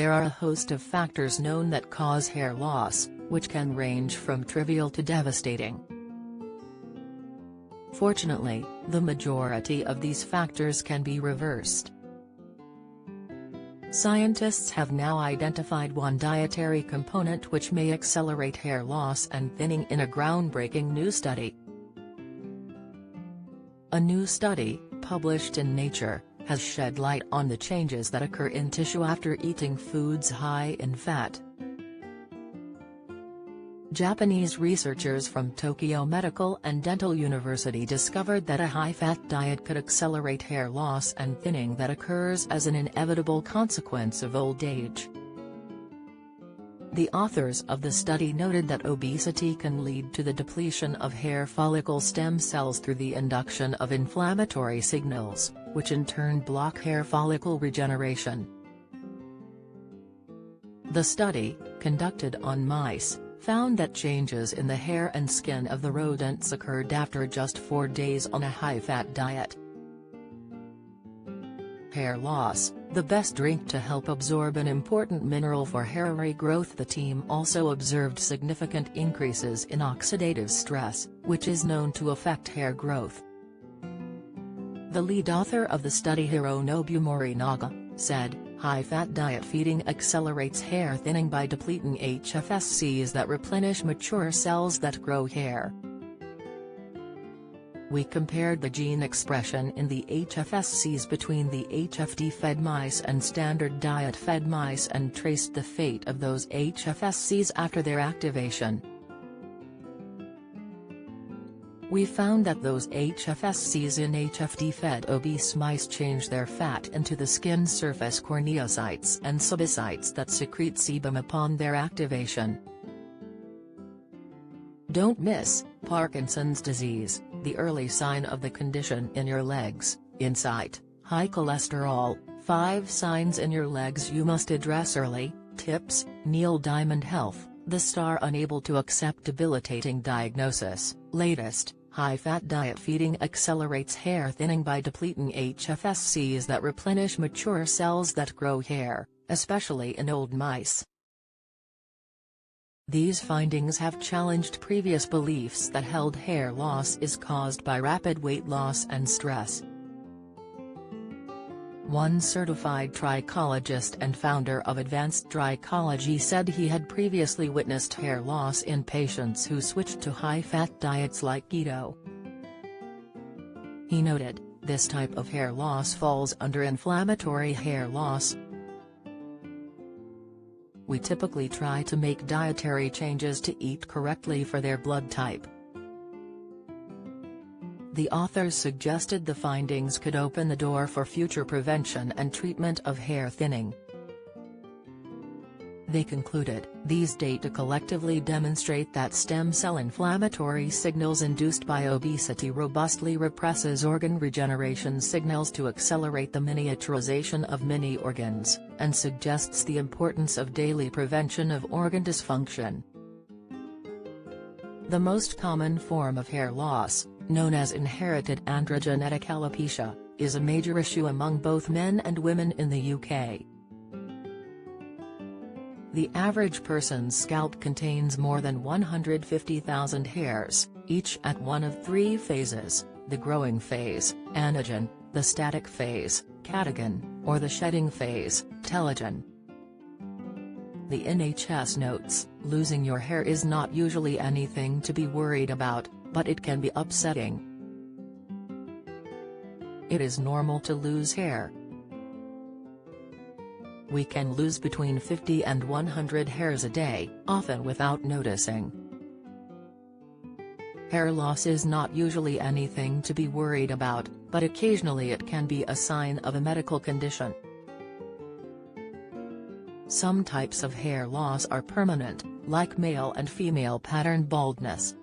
There are a host of factors known that cause hair loss, which can range from trivial to devastating. Fortunately, the majority of these factors can be reversed. Scientists have now identified one dietary component which may accelerate hair loss and thinning in a groundbreaking new study. A new study, published in Nature, has shed light on the changes that occur in tissue after eating foods high in fat. Japanese researchers from Tokyo Medical and Dental University discovered that a high-fat diet could accelerate hair loss and thinning that occurs as an inevitable consequence of old age. The authors of the study noted that obesity can lead to the depletion of hair follicle stem cells through the induction of inflammatory signals, which in turn block hair follicle regeneration. The study, conducted on mice, found that changes in the hair and skin of the rodents occurred after just 4 days on a high-fat diet. Hair loss, the best drink to help absorb an important mineral for hair regrowth. The team also observed significant increases in oxidative stress, which is known to affect hair growth. The lead author of the study, Hironobu Morinaga, said, "High-fat diet feeding accelerates hair thinning by depleting HFSCs that replenish mature cells that grow hair. We compared the gene expression in the HFSCs between the HFD-fed mice and standard diet-fed mice and traced the fate of those HFSCs after their activation. We found that those HFSCs in HFD-fed obese mice change their fat into the skin surface corneocytes and sebacytes that secrete sebum upon their activation." Don't miss Parkinson's disease, the early sign of the condition in your legs. Insight: high cholesterol, 5 signs in your legs you must address early. Tips: Neil Diamond Health, the star unable to accept debilitating diagnosis. Latest: high-fat diet feeding accelerates hair thinning by depleting HFSCs that replenish mature cells that grow hair, especially in old mice. These findings have challenged previous beliefs that held hair loss is caused by rapid weight loss and stress. One certified trichologist and founder of Advanced Trichology said he had previously witnessed hair loss in patients who switched to high-fat diets like keto. He noted, "This type of hair loss falls under inflammatory hair loss. We typically try to make dietary changes to eat correctly for their blood type." The authors suggested the findings could open the door for future prevention and treatment of hair thinning. They concluded, "These data collectively demonstrate that stem cell inflammatory signals induced by obesity robustly represses organ regeneration signals to accelerate the miniaturization of many organs, and suggests the importance of daily prevention of organ dysfunction." The most common form of hair loss, known as inherited androgenetic alopecia, is a major issue among both men and women in the UK. The average person's scalp contains more than 150,000 hairs, each at one of 3 phases: the growing phase, anagen; the static phase, catagen; or the shedding phase, telogen. The NHS notes, losing your hair is not usually anything to be worried about, but it can be upsetting. It is normal to lose hair. We can lose between 50 and 100 hairs a day, often without noticing. Hair loss is not usually anything to be worried about, but occasionally it can be a sign of a medical condition. Some types of hair loss are permanent, like male and female pattern baldness,